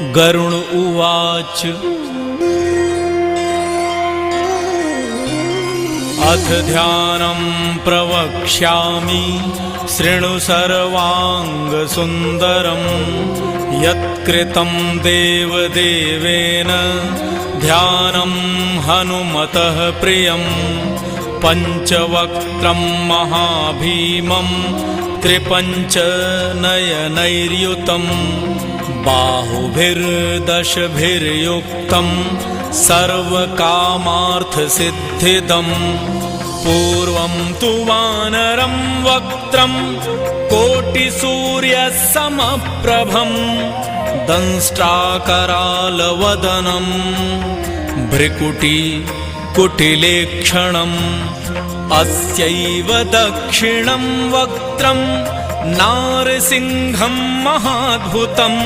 गरुण उवाच अथ ध्यानं प्रवक्ष्यामि शृणु सर्वाङ्गसुन्दरं यत्कृतं देवदेवेन ध्यानं हनुमतः प्रियं पञ्चवक्त्रं महाभीमं त्रिपञ्चनयनैर्युतं बाहुभिर्दशभिर्युक्तं सर्वकामार्थसिद्धिदं पूर्वं तु वानरं वक्त्रं कोटिसूर्यसमप्रभं दंष्ट्राकरालवदनं भ्रिकुटिकुटिलेक्षणम् अस्यैव दक्षिणं वक्त्रं नारसिंहं महाद्भुतम्।